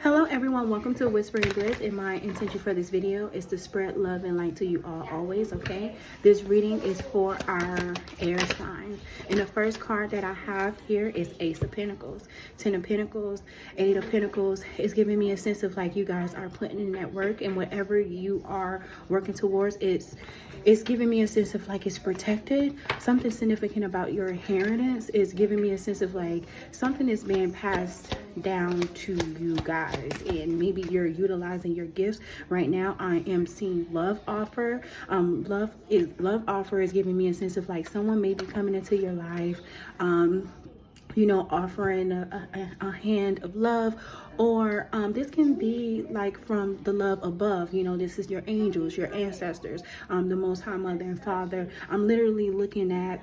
Hello everyone, welcome to Whispering Bliss, and my intention for this video is to spread love and light to you all always, okay? This reading is for our air signs, and the first card that I have here is Ace of Pentacles, 10 of Pentacles, 8 of Pentacles. It's giving me a sense of like you guys are putting in that work, and whatever you are working towards, it's giving me a sense of like it's protected. Something significant about your inheritance is giving me a sense of like something is being passed down to you guys, and maybe you're utilizing your gifts right now. I am seeing love offer. Love offer is giving me a sense of like someone may be coming into your life, you know, offering a hand of love, or this can be like from the love above. You know, this is your angels, your ancestors, the Most High Mother and Father. I'm literally looking at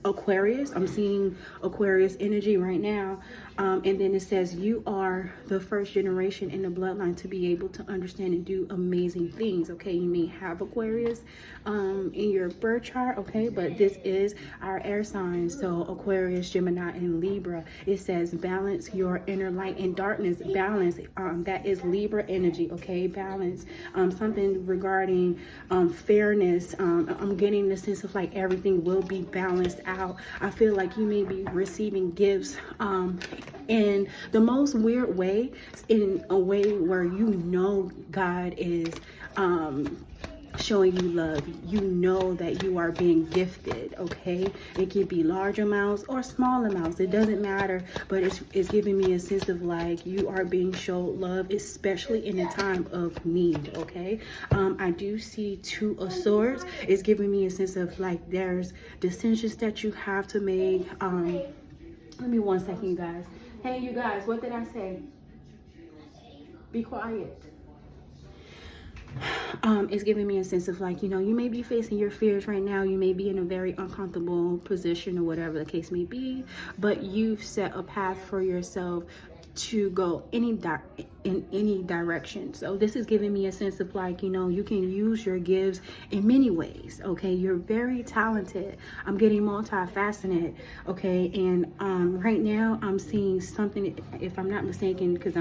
Aquarius. I'm seeing Aquarius energy right now, and then it says you are the first generation in the bloodline to be able to understand and do amazing things. Okay, you may have Aquarius in your birth chart, okay, but this is our air signs, so Aquarius, Gemini, and Libra. It says balance your inner light and darkness. Balance, that is Libra energy, okay? Balance, something regarding fairness. I'm getting the sense of like everything will be balanced out. I feel like you may be receiving gifts in the most weird way, in a way where you know God is showing you love. You know that you are being gifted, okay? It could be large amounts or small amounts, it doesn't matter, but it's giving me a sense of like you are being shown love, especially in a time of need, okay? I do see 2 of Swords. It's giving me a sense of like there's decisions that you have to make. Let me 1 second, you guys. Hey, you guys, what did I say? Be quiet. It's giving me a sense of like, you know, you may be facing your fears right now. You may be in a very uncomfortable position or whatever the case may be, but you've set a path for yourself to go in any direction. So this is giving me a sense of like, you know, you can use your gifts in many ways, okay? You're very talented. I'm getting multifaceted, okay? And right now I'm seeing something, if I'm not mistaken, because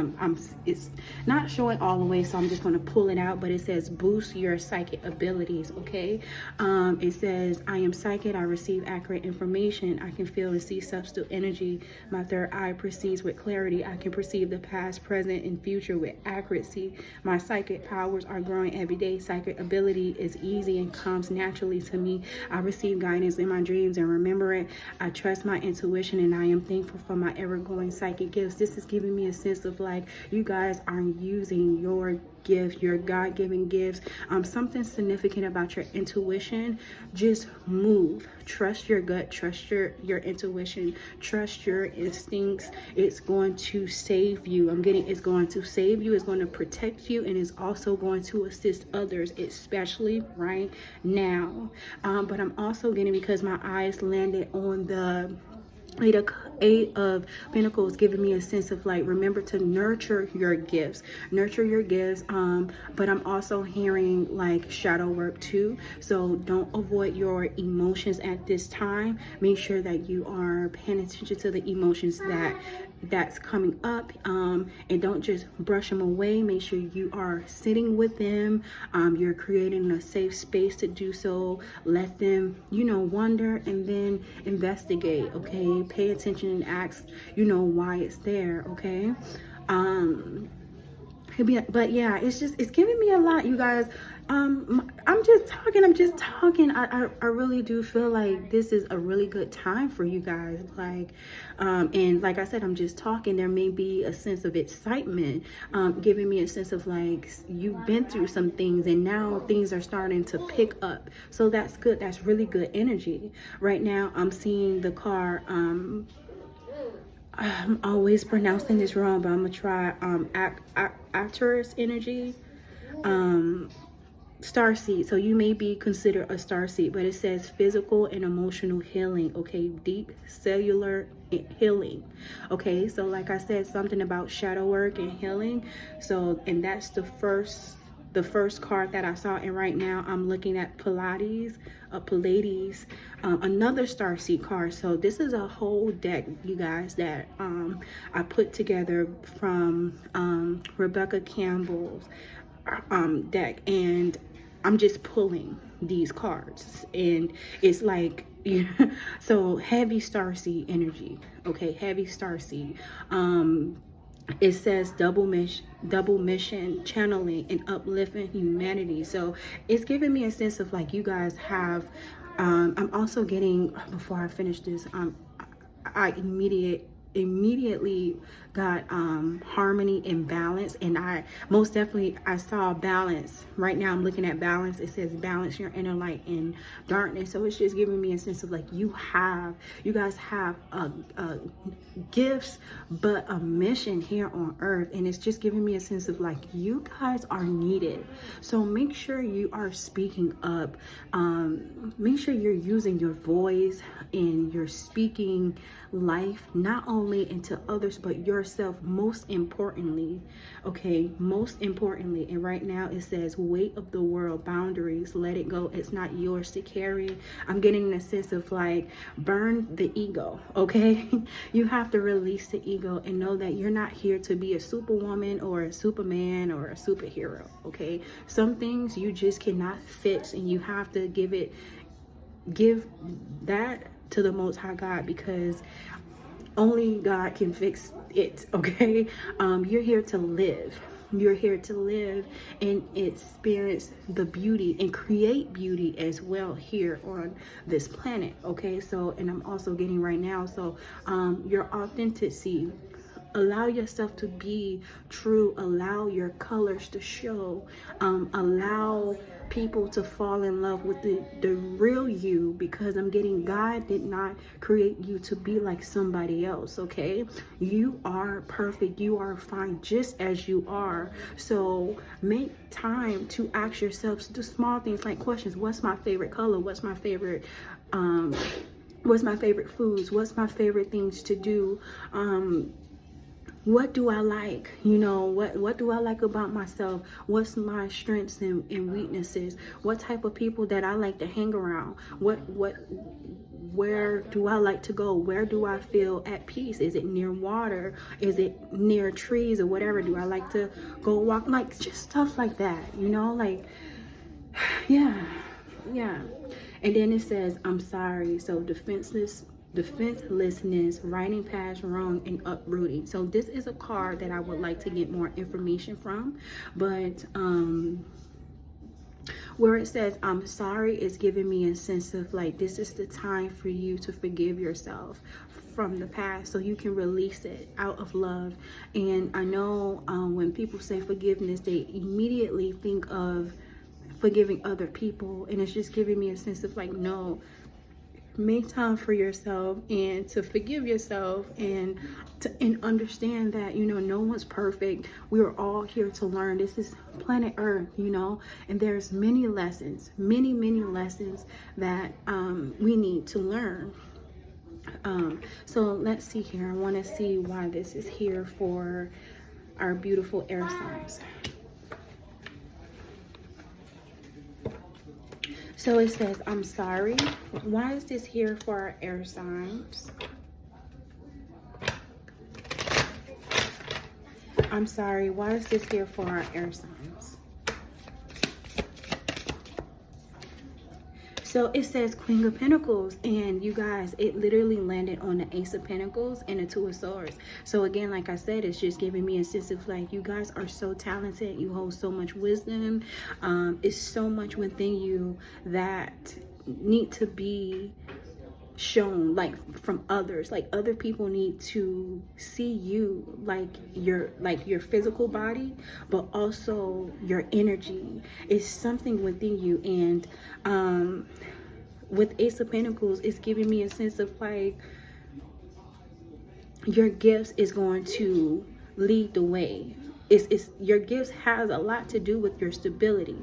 it's not showing all the way, so I'm just going to pull it out, but it says boost your psychic abilities, okay? It says I am psychic, I receive accurate information, I can feel and see subtle energy, my third eye perceives with clarity, I can perceive the past, present, and future with accuracy. My psychic powers are growing every day. Psychic ability is easy and comes naturally to me. I receive guidance in my dreams and remember it. I trust my intuition, and I am thankful for my ever-growing psychic gifts. This is giving me a sense of like you guys are using your gifts, your God-given gifts. Something significant about your intuition. Just move. Trust your gut. Trust your intuition. Trust your instincts. It's going to save you. It's going to save you. It's going to protect you, and it's also going to assist others, especially right now. But I'm also getting, because my eyes landed on the Eight of Pentacles, giving me a sense of like, remember to nurture your gifts, but I'm also hearing like shadow work too. So don't avoid your emotions at this time. Make sure that you are paying attention to the emotions that's coming up, and don't just brush them away. Make sure you are sitting with them. You're creating a safe space to do so. Let them, you know, wonder and then investigate, okay? Pay attention and ask, you know, why it's there, okay? But yeah, it's giving me a lot, you guys. I'm just talking. I really do feel like this is a really good time for you guys. Like, and like I said, I'm just talking. There may be a sense of excitement, giving me a sense of like, you've been through some things and now things are starting to pick up. So that's good. That's really good energy. Right now, I'm seeing the car, I'm always pronouncing this wrong, but I'm gonna try Aquarius energy, starseed. So you may be considered a starseed, but it says physical and emotional healing, okay? Deep cellular healing, okay? So like I said, something about shadow work and healing. So, and that's the first the first card that I saw, and right now I'm looking at Pleiades, another starseed card. So this is a whole deck, you guys, that I put together from Rebecca Campbell's deck, and I'm just pulling these cards, and it's like, so heavy starseed energy. Okay, heavy starseed. It says double mission, channeling and uplifting humanity. So it's giving me a sense of like, you guys have I'm also getting, before I finish this, I immediately got harmony and balance, and I most definitely saw balance. Right now I'm looking at balance. It says balance your inner light and darkness. So it's just giving me a sense of like, you guys have gifts but a mission here on earth, and it's just giving me a sense of like, you guys are needed. So make sure you are speaking up, make sure you're using your voice and you're speaking life, not only into others but yourself, most importantly. Okay, most importantly. And right now it says weight of the world, boundaries, let it go, it's not yours to carry. I'm getting a sense of like, burn the ego. Okay, you have to release the ego and know that you're not here to be a superwoman or a superman or a superhero. Okay, some things you just cannot fix, and you have to give that to the Most High God, because only God can fix it. Okay, you're here to live. You're here to live and experience the beauty and create beauty as well here on this planet. Okay, so, and I'm also getting right now, so your authenticity, allow yourself to be true, allow your colors to show, allow people to fall in love with the real you, because I'm getting, God did not create you to be like somebody else. Okay, you are perfect, you are fine just as you are. So make time to ask yourself the small things, like questions: what's my favorite color, what's my favorite foods, what's my favorite things to do, what do I like? You know, what do I like about myself? What's my strengths and weaknesses? What type of people that I like to hang around? Where do I like to go? Where do I feel at peace? Is it near water? Is it near trees or whatever? Do I like to go walk? Like, just stuff like that, you know, like, yeah. And then it says, I'm sorry. So defenselessness, writing past wrong, and uprooting. So this is a card that I would like to get more information from, but where it says I'm sorry is giving me a sense of like, this is the time for you to forgive yourself from the past, so you can release it out of love. And I know when people say forgiveness, they immediately think of forgiving other people, and it's just giving me a sense of like, no, make time for yourself and to forgive yourself, and understand that, you know, no one's perfect. We are all here to learn. This is planet Earth, you know, and there's many lessons, many lessons that we need to learn. So let's see here. I want to see why this is here for our beautiful air signs. So it says, I'm sorry. Why is this here for our air signs? I'm sorry. Why is this here for our air signs? So it says Queen of Pentacles, and you guys, it literally landed on the Ace of Pentacles and the Two of Swords. So again, like I said, it's just giving me a sense of like, you guys are so talented. You hold so much wisdom. It's so much within you that need to be shown, like from others. Like, other people need to see you, like your physical body, but also your energy is something within you. And with Ace of Pentacles, it's giving me a sense of like, your gifts is going to lead the way. It's your gifts has a lot to do with your stability.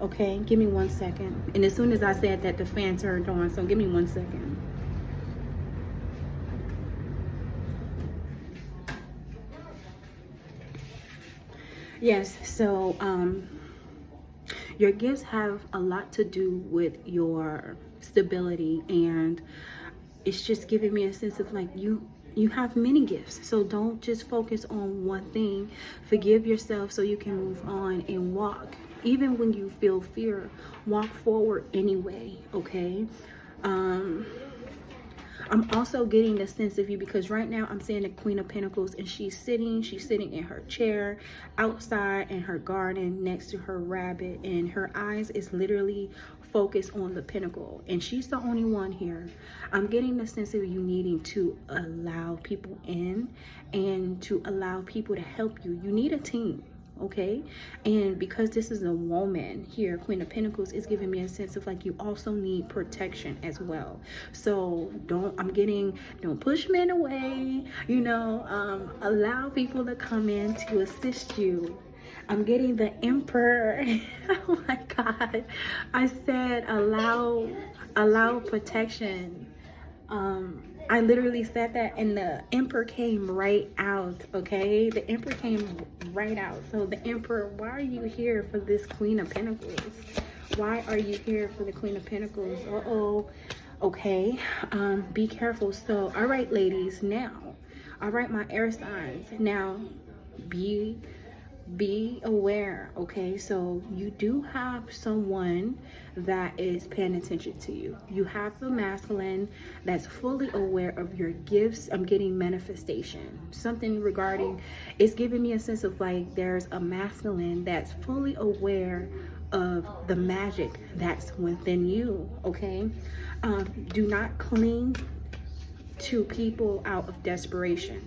Okay, give me 1 second. And as soon as I said that, the fan turned on, so give me 1 second. Yes, so Your gifts have a lot to do with your stability, and it's just giving me a sense of like you have many gifts, so don't just focus on one thing. Forgive yourself so you can move on and walk. Even when you feel fear, walk forward anyway, okay? I'm also getting the sense of you because right now I'm seeing the Queen of Pentacles, and she's sitting in her chair outside in her garden next to her rabbit, and her eyes is literally focused on the pentacle, and she's the only one here. I'm getting the sense of you needing to allow people in and to allow people to help you. You need a team. Okay, and because this is a woman here, Queen of Pentacles, is giving me a sense of like you also need protection as well. So don't push men away, you know, allow people to come in to assist you. I'm getting the Emperor. Oh my God, I said allow protection. I literally said that, and the Emperor came right out, okay? The Emperor came right out. So the Emperor, why are you here for this Queen of Pentacles? Why are you here for the Queen of Pentacles? Uh-oh. Okay, be careful. So, all right, ladies, now, all right, my air signs, now, be aware, okay? So you do have someone that is paying attention to you. You have the masculine that's fully aware of your gifts. I'm getting manifestation, something regarding, it's giving me a sense of like there's a masculine that's fully aware of the magic that's within you, okay? Do not cling to people out of desperation.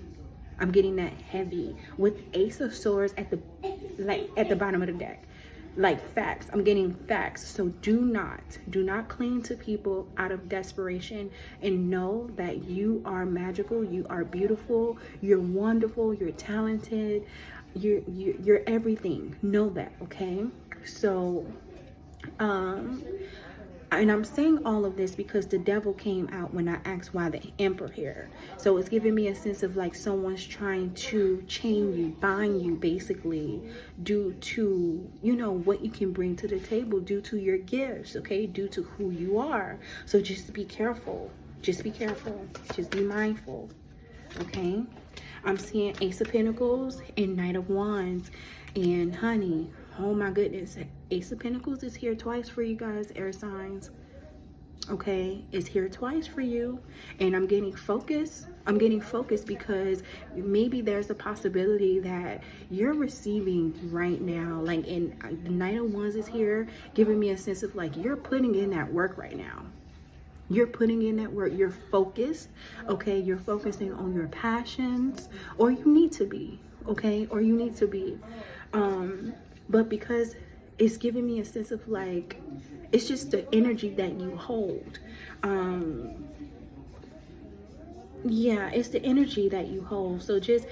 I'm getting that heavy with Ace of Swords at the bottom of the deck, like facts. I'm getting facts. So do not cling to people out of desperation, and know that you are magical, you are beautiful, you're wonderful, you're talented, you're everything. Know that, okay? So and I'm saying all of this because the devil came out when I asked why the Emperor here. So it's giving me a sense of like someone's trying to chain you, bind you, basically, due to, you know, what you can bring to the table, due to your gifts, okay, due to who you are. So just be careful. Just be careful. Just be mindful, okay? I'm seeing Ace of Pentacles and Knight of Wands. And honey, oh my goodness, Ace of Pentacles is here twice for you guys, air signs. Okay, it's here twice for you. And I'm getting focus. I'm getting focused because maybe there's a possibility that you're receiving right now. Like, in the Knight of Wands is here, giving me a sense of like you're putting in that work right now. You're putting in that work. You're focused. Okay, you're focusing on your passions, or you need to be. Okay, or you need to be. But because it's giving me a sense of like, it's just the energy that you hold. Yeah, it's the energy that you hold. So just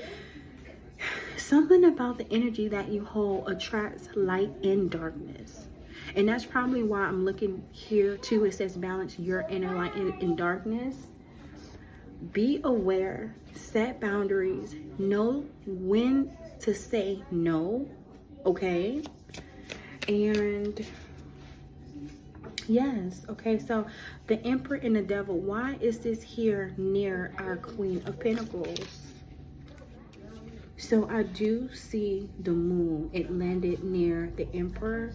something about the energy that you hold attracts light and darkness. And that's probably why I'm looking here too. It says balance your inner light and darkness. Be aware, set boundaries, know when to say no, okay? And yes, okay, so the Emperor and the Devil, why is this here near our Queen of Pentacles? So I do see the moon. It landed near the Emperor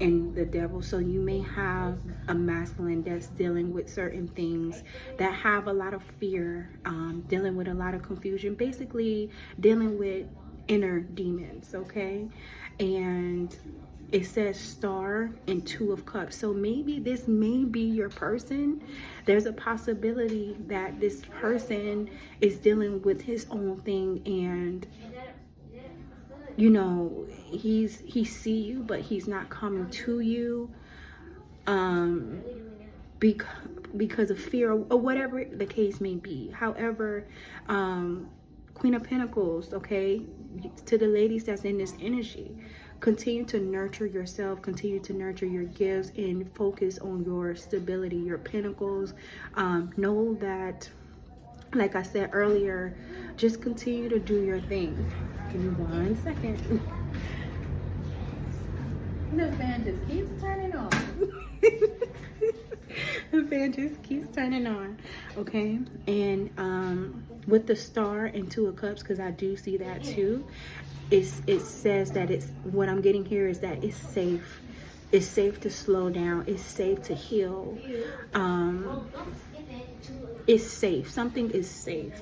and the Devil. So you may have a masculine that's dealing with certain things, that have a lot of fear, dealing with a lot of confusion, basically dealing with inner demons, okay? And it says Star and Two of Cups. So maybe this may be your person. There's a possibility that this person is dealing with his own thing, and you know, he see you, but he's not coming to you because of fear, or whatever the case may be. However, Queen of Pentacles, okay, to the ladies that's in this energy, continue to nurture yourself, continue to nurture your gifts, and focus on your stability, your pentacles. Know that, like I said earlier, just continue to do your thing. Give me 1 second. The fan just keeps turning on. The fan just keeps turning on. Okay, and with the star and 2 of cups, because I do see that too, it says that it's, what I'm getting here is that it's safe. It's safe to slow down. It's safe to heal. It's safe. Something is safe.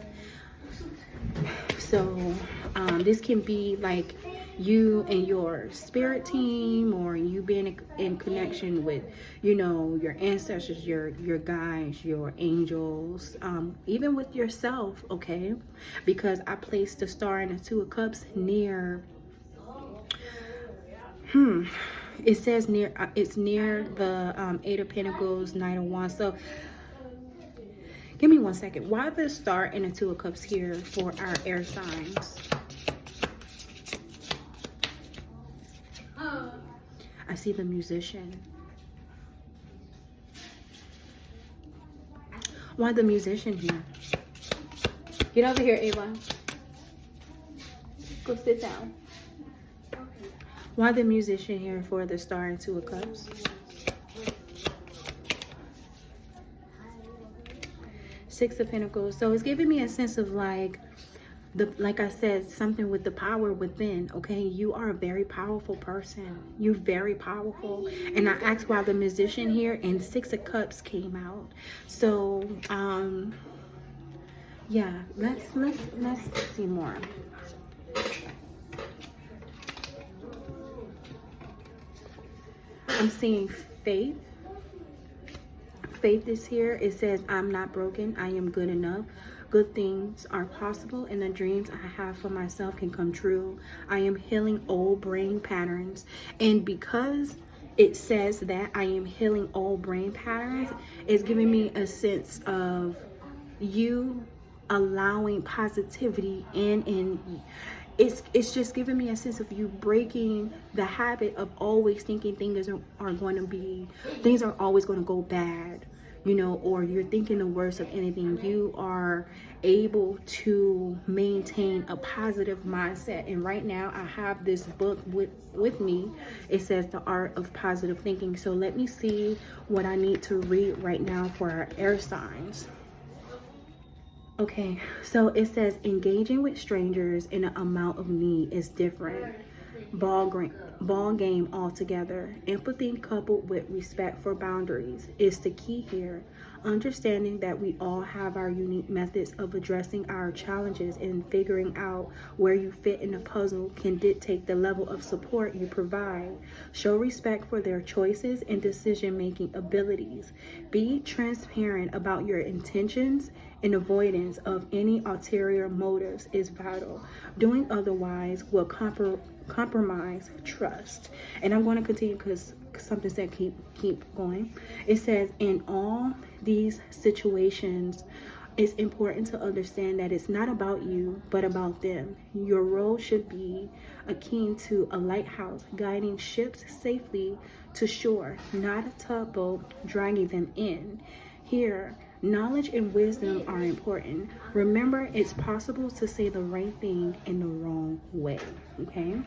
So this can be like you and your spirit team, or you being in connection with, you know, your ancestors, your guides, your angels, even with yourself. Okay, because I placed the star and the 2 of cups near, it says near, it's near the 8 of Pentacles, Knight of Wands. So give me 1 second. Why the star and the 2 of cups here for our air signs? I see the musician. Why the musician here? Get over here, Ava. Go sit down. Why the musician here for the star and 2 of cups? 6 of Pentacles. So it's giving me a sense of like I said, something with the power within. Okay, you are a very powerful person. You're very powerful. And I asked why the musician here, and 6 of Cups came out. So yeah, let's see more. I'm seeing faith. Faith is here. It says, I'm not broken. I am good enough. Good things are possible, and the dreams I have for myself can come true. I am healing old brain patterns. And because it says that I am healing old brain patterns, it's giving me a sense of you allowing positivity in, and it's just giving me a sense of you breaking the habit of always thinking things are always going to go bad, you know, or you're thinking the worst of anything. You are able to maintain a positive mindset. And right now I have this book with me. It says The Art of Positive Thinking. So let me see what I need to read right now for our air signs. Okay, so it says engaging with strangers in an amount of need is different. Ball game altogether. Empathy coupled with respect for boundaries is the key here. Understanding that we all have our unique methods of addressing our challenges and figuring out where you fit in the puzzle can dictate the level of support you provide. Show respect for their choices and decision-making abilities. Be transparent about your intentions, and avoidance of any ulterior motives is vital. Doing otherwise will compromise trust. And I'm going to continue because something said keep going. It says, in all these situations, it's important to understand that it's not about you, but about them. Your role should be akin to a lighthouse guiding ships safely to shore, not a tugboat dragging them in. Here, knowledge and wisdom are important. Remember, it's possible to say the right thing in the wrong way, okay?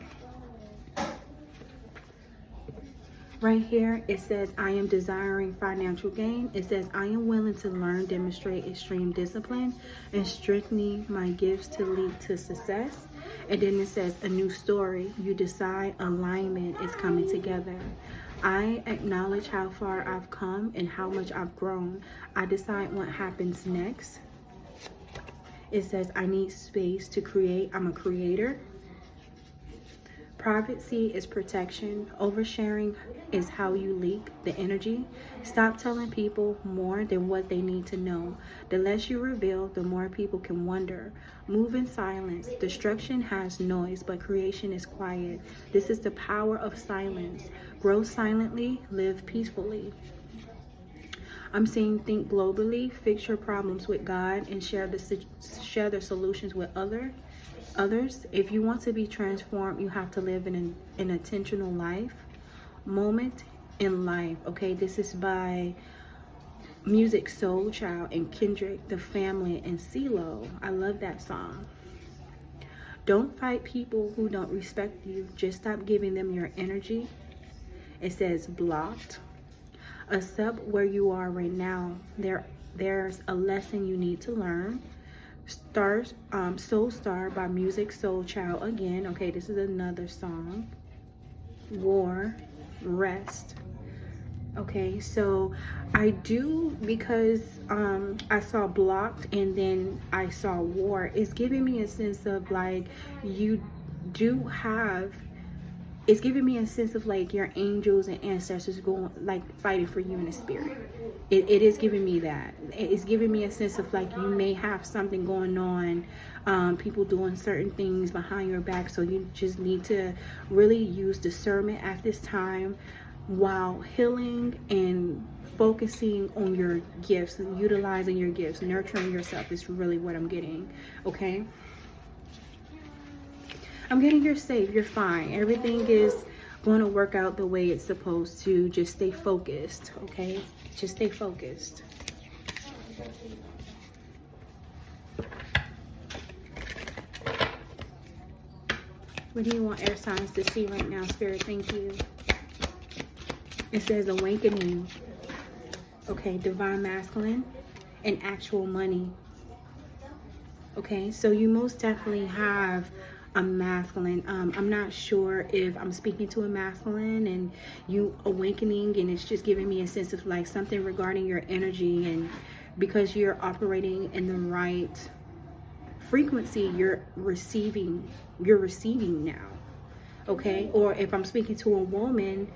Right here, it says, I am desiring financial gain. It says, I am willing to learn, demonstrate extreme discipline, and strengthening my gifts to lead to success. And then it says, a new story. You decide alignment is coming together. I acknowledge how far I've come and how much I've grown. I decide what happens next. It says, I need space to create. I'm a creator. Privacy is protection. Oversharing is how you leak the energy. Stop telling people more than what they need to know. The less you reveal, the more people can wonder. Move in silence. Destruction has noise, but creation is quiet. This is the power of silence. Grow silently, live peacefully. I'm saying think globally, fix your problems with God, and share the solutions with others. If you want to be transformed, you have to live in an intentional moment in life. Okay, this is by Music Soul Child and Kendrick, The Family, and CeeLo. I love that song. Don't fight people who don't respect you. Just stop giving them your energy. It says blocked. Accept where you are right now. There's a lesson you need to learn. Stars, Soul Star by Music Soul Child again. Okay, this is another song. War, rest. Okay, so I do, because I saw blocked and then I saw war. It's giving me a sense of like you do have, it's giving me a sense of like your angels and ancestors going, like fighting for you in the spirit. It is giving me that. It's giving me a sense of like you may have something going on, people doing certain things behind your back. So you just need to really use discernment at this time while healing and focusing on your gifts and utilizing your gifts. Nurturing yourself is really what I'm getting. Okay, I'm getting you're safe, you're fine, everything is going to work out the way it's supposed to. Just stay focused. Okay, just stay focused. What do you want air signs to see right now, Spirit? Thank you. It says awakening. Okay, divine masculine and actual money. Okay, so you most definitely have a masculine. I'm not sure if I'm speaking to a masculine and you awakening, and it's just giving me a sense of like something regarding your energy, and because you're operating in the right frequency, you're receiving now. Okay, or if I'm speaking to a woman,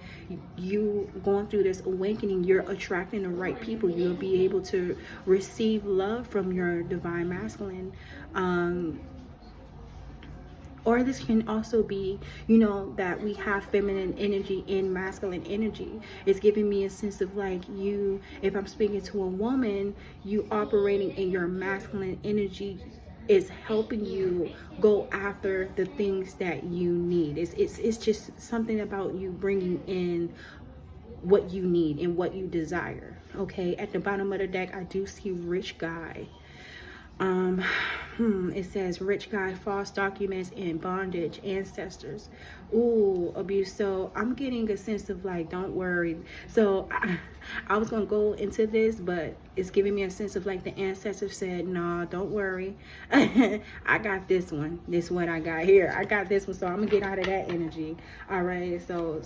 you going through this awakening, you're attracting the right people. You'll be able to receive love from your divine masculine. Or this can also be, you know, that we have feminine energy and masculine energy. It's giving me a sense of like you, if I'm speaking to a woman, you operating in your masculine energy is helping you go after the things that you need. It's just something about you bringing in what you need and what you desire. Okay, at the bottom of the deck, I do see rich guy. It says rich guy, false documents, and bondage, ancestors. Ooh, abuse. So I'm getting a sense of like, don't worry. So I was gonna go into this, but it's giving me a sense of like the ancestors said, nah, don't worry. I got this one. This is what I got here. I got this one, so I'm gonna get out of that energy. All right, so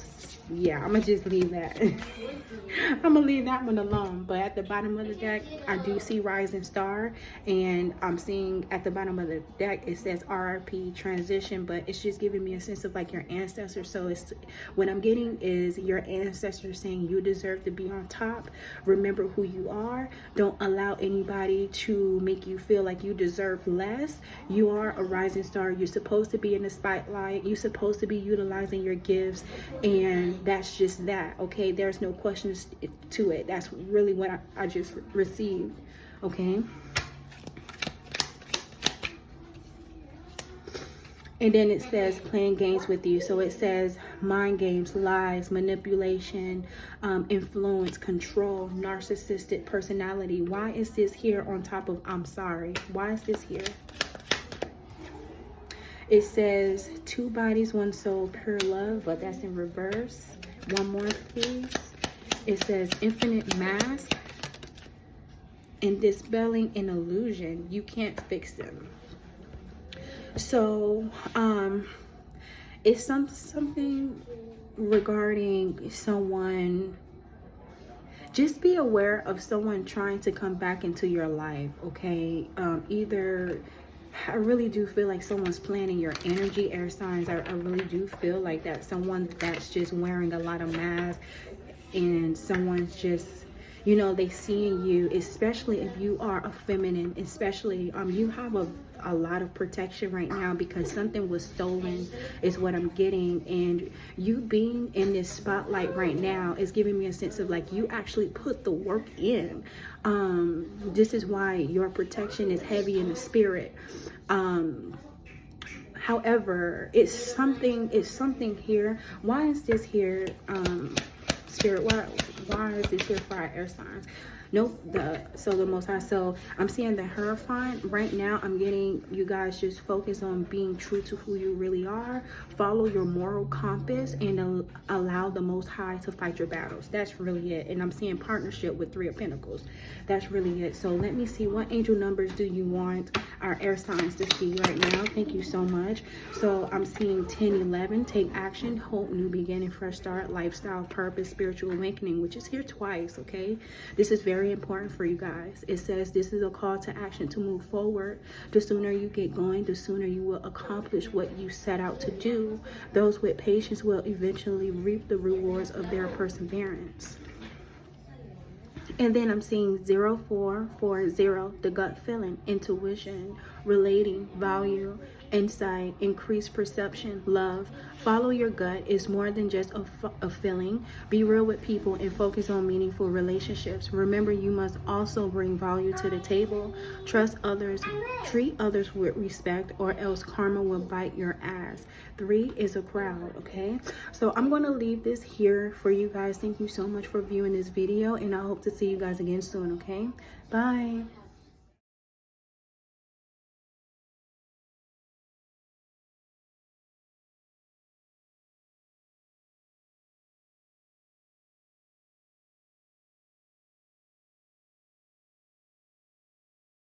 yeah, I'm gonna just leave that. I'm gonna leave that one alone. But at the bottom of the deck, I do see rising star, and I'm seeing at the bottom of the deck it says RRP transition, but it's just giving me a sense of like your ancestors. So it's what I'm getting is your ancestors saying you deserve to be on top. Remember who you are. Don't allow anybody to make you feel like you deserve less. You are a rising star. You're supposed to be in the spotlight. You're supposed to be utilizing your gifts, and that's just that. Okay, there's no questions to it. That's really what I just received. Okay. And then it says playing games with you. So it says mind games, lies, manipulation, influence, control, narcissistic personality. Why is this here on top of I'm sorry? Why is this here? It says 2 bodies, 1 soul, pure love, but that's in reverse. One more, please. It says infinite mask and dispelling an illusion. You can't fix them. So it's something regarding someone. Just be aware of someone trying to come back into your life. Okay, either I really do feel like someone's planning your energy, air signs. I really do feel like that someone that's just wearing a lot of masks, and someone's just, you know, they seeing you, especially if you are a feminine, especially you have a lot of protection right now because something was stolen is what I'm getting. And you being in this spotlight right now is giving me a sense of like you actually put the work in. This is why your protection is heavy in the spirit. However, it's something here. Why is this here? Spirit, why is this here for our air signs? Nope, the Most High. So I'm seeing the Hierophant. Right now, I'm getting you guys just focus on being true to who you really are. Follow your moral compass and allow the Most High to fight your battles. That's really it. And I'm seeing partnership with Three of Pentacles. That's really it. So let me see, what angel numbers do you want our air signs to see right now? Thank you so much. So I'm seeing 10, 11, take action, hope, new beginning, fresh start, lifestyle, purpose, spiritual awakening, which is here twice, okay? This is very important for you guys. It says this is a call to action to move forward. The sooner you get going, the sooner you will accomplish what you set out to do. Those with patience will eventually reap the rewards of their perseverance. And then I'm seeing 0440, the gut feeling, intuition, relating, value, insight, increased perception, love. Follow your gut is more than just a feeling. Be real with people and focus on meaningful relationships. Remember, you must also bring value to the table. Trust others, treat others with respect, or else karma will bite your ass. 3 is a crowd, okay? So I'm going to leave this here for you guys. Thank you so much for viewing this video, and I hope to see you guys again soon, okay? Bye.